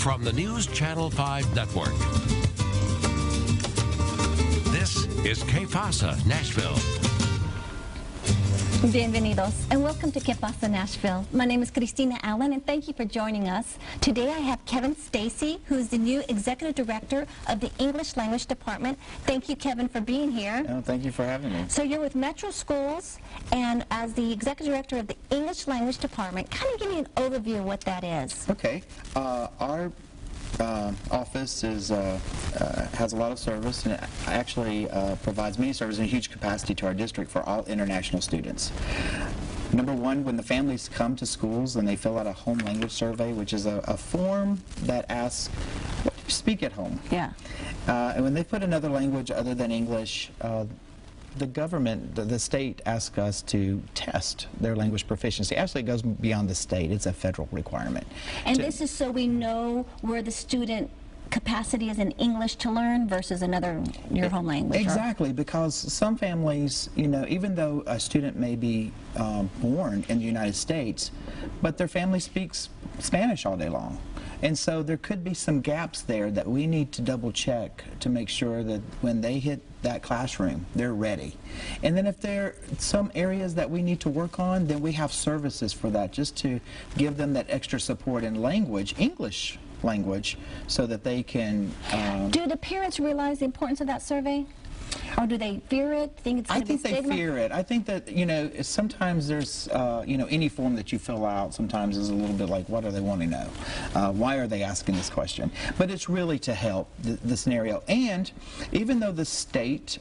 from the News Channel 5 Network. This is QUE PASA Nashville. Bienvenidos and welcome to QUE PASA Nashville. My name is Cristina Allen and thank you for joining us. Today I have Kevin Stacey, who's the new Executive Director of the English Language Department. Thank you, Kevin, for being here. No, thank you for having me. So you're with Metro Schools, and as the Executive Director of the English Language Department, kind of give me an overview of what that is. Okay. Our office is has a lot of service, and it actually provides many services in a huge capacity to our district for all international students. Number one, when the families come to schools and they fill out a home language survey, which is a form that asks, what do you speak at home? Yeah. And when they put another language other than English, the government, the state, asks us to test their language proficiency. Actually, it goes beyond the state. It's a federal requirement. And this is so we know where the student capacity is in English to learn versus your home language. Exactly, because some families, you know, even though a student may be born in the United States, but their family speaks Spanish all day long. And so there could be some gaps there that we need to double check to make sure that when they hit that classroom, they're ready. And then if there are some areas that we need to work on, then we have services for that, just to give them that extra support in language, English language, so that they can... Do the parents realize the importance of that survey? Or do they fear it? Think it's going to be stigma? I think they fear it. I think that, you know, sometimes there's, you know, any form that you fill out sometimes is a little bit like, what do they want to know? Why are they asking this question? But it's really to help the scenario. And even though the state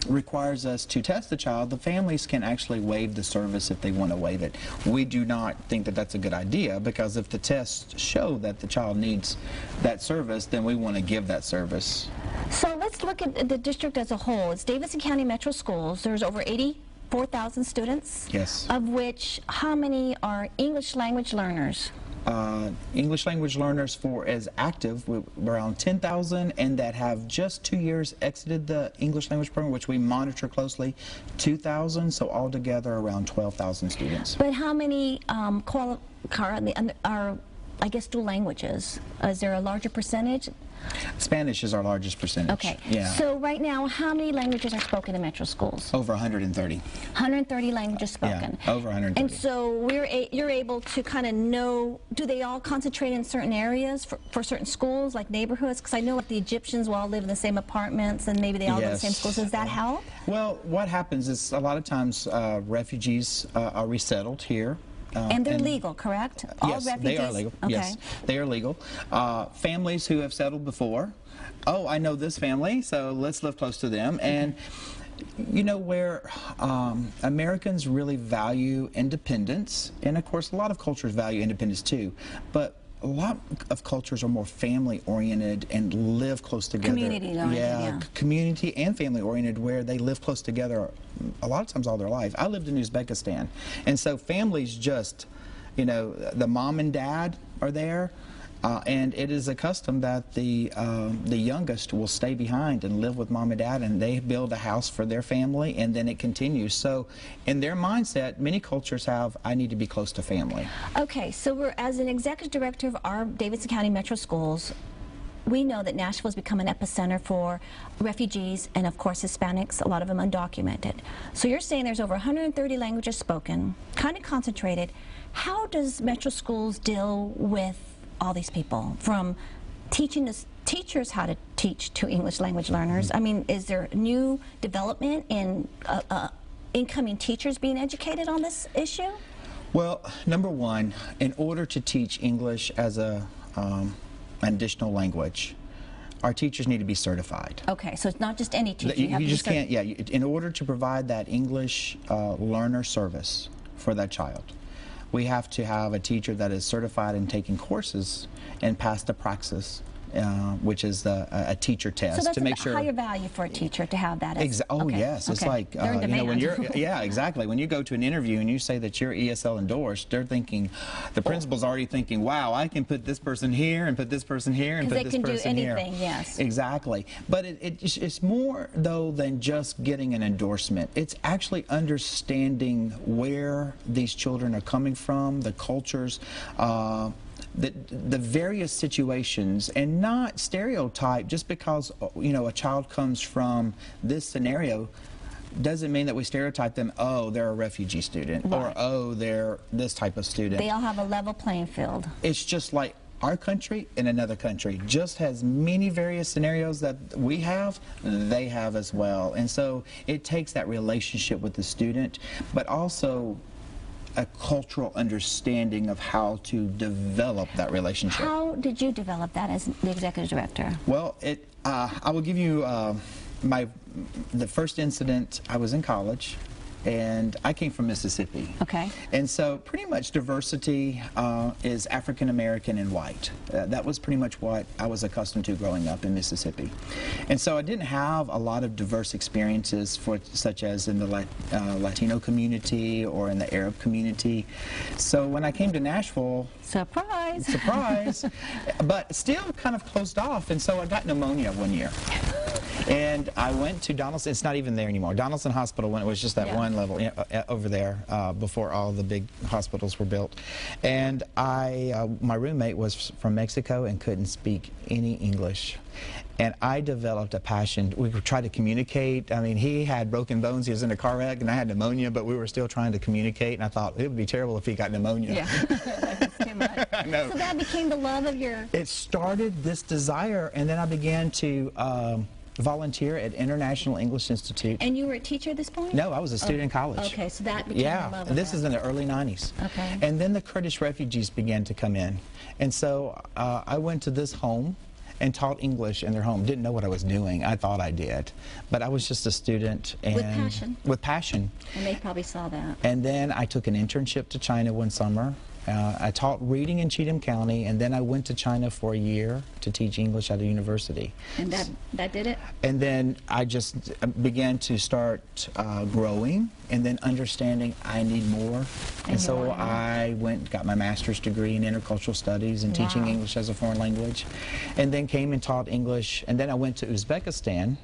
requires us to test the child, the families can actually waive the service if they want to waive it. We do not think that that's a good idea, because if the tests show that the child needs that service, then we want to give that service. So let's look at the district as a whole. It's Davidson County Metro Schools. There's over 84,000 students. Yes. Of which, how many are English language learners? English language learners as active, we're around 10,000, and that have just 2 years exited the English language program, which we monitor closely, 2,000, so altogether around 12,000 students. But how many are, I guess, dual languages? Is there a larger percentage? Spanish is our largest percentage. Okay. Yeah. So right now, how many languages are spoken in Metro Schools? Over 130. 130 languages spoken. Yeah, over 130. And so you're able to kind of know, do they all concentrate in certain areas for certain schools, like neighborhoods? Because I know like the Egyptians will all live in the same apartments and maybe they all go to the same schools. Does that help? Well, what happens is a lot of times refugees are resettled here. And they're legal, correct? All yes, refugees? they are legal. Okay. Yes, they are legal. Families who have settled before, oh, I know this family, so let's live close to them. And you know, where Americans really value independence, and of course a lot of cultures value independence too, but a lot of cultures are more family-oriented and live close together. Community-oriented, yeah. Community and family-oriented, where they live close together a lot of times all their life. I lived in Uzbekistan, and so families just, you know, the mom and dad are there, and it is a custom that the youngest will stay behind and live with mom and dad, and they build a house for their family, and then it continues. So in their mindset, many cultures have, I need to be close to family. Okay, so as an executive director of our Davidson County Metro Schools, we know that Nashville has become an epicenter for refugees and, of course, Hispanics, a lot of them undocumented. So you're saying there's over 130 languages spoken, kind of concentrated. How does Metro Schools deal with all these people, from teaching the teachers how to teach to English language learners? I mean, is there new development in incoming teachers being educated on this issue? Well, number one, in order to teach English as an additional language, our teachers need to be certified. Okay, so it's not just any teacher. You just can't, yeah, in order to provide that English learner service for that child, we have to have a teacher that is certified in taking courses and pass the praxis, which is a teacher test, so to make sure. So that's a higher value for a teacher to have that. Oh okay. yes, it's okay. like you know, when you're yeah, exactly. When you go to an interview and you say that you're ESL endorsed, they're thinking, the principal's already thinking, wow, I can put this person here and put this person here and put this person here. Because they can do anything, yes. Exactly. But it's more though than just getting an endorsement. It's actually understanding where these children are coming from, the cultures. the various situations and not stereotype just because, you know, a child comes from this scenario doesn't mean that we stereotype them, oh, they're a refugee student, right, or oh, they're this type of student. They all have a level playing field. It's just like our country and another country just has many various scenarios that we have, they have as well. And so it takes that relationship with the student, but also a cultural understanding of how to develop that relationship. How did you develop that as the executive director? Well, I will give you the first incident. I was in college, and I came from Mississippi. Okay. And so pretty much diversity is African American and white. That was pretty much what I was accustomed to growing up in Mississippi. And so I didn't have a lot of diverse experiences, such as in the Latino community or in the Arab community. So when I came to Nashville, surprise! Surprise! But still kind of closed off, and so I got pneumonia one year. And I went to Donaldson. It's not even there anymore. Donaldson Hospital, when it was just that one level over there before all the big hospitals were built. And my roommate was from Mexico and couldn't speak any English. And I developed a passion. We tried to communicate. I mean, he had broken bones. He was in a car wreck, and I had pneumonia, but we were still trying to communicate. And I thought, it would be terrible if he got pneumonia. Yeah, that's too much. I know. So that became the love of your... It started this desire, and then I began to volunteer at International English Institute. And you were a teacher at this point? No, I was a student in college. Okay, so that became the love of this that. is in the early 90s. Okay. And then the Kurdish refugees began to come in. And so I went to this home and taught English in their home. Didn't know what I was doing. I thought I did. But I was just a student. And with passion. With passion. And they probably saw that. And then I took an internship to China one summer. I taught reading in Cheatham County, and then I went to China for a year to teach English at a university. And that did it? And then I just began to start growing and then understanding I need more. And so I got my master's degree in intercultural studies and teaching English as a foreign language. And then came and taught English. And then I went to Uzbekistan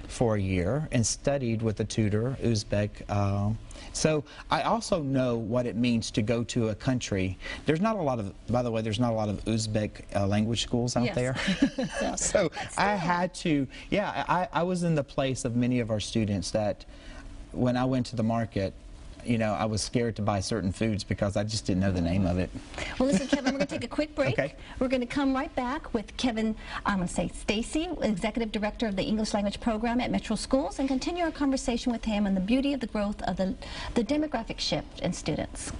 for a year and studied with a tutor, Uzbek. So I also know what it means to go to a country. There's not a lot of, by the way, there's not a lot of Uzbek language schools out there. So I had to, I was in the place of many of our students that when I went to the market, you know, I was scared to buy certain foods because I just didn't know the name of it. Well, listen, Kevin, we're going to take a quick break. Okay. We're going to come right back with Kevin, I'm going to say Stacey, Executive Director of the English Language Program at Metro Schools, and continue our conversation with him on the beauty of the growth of the demographic shift in students.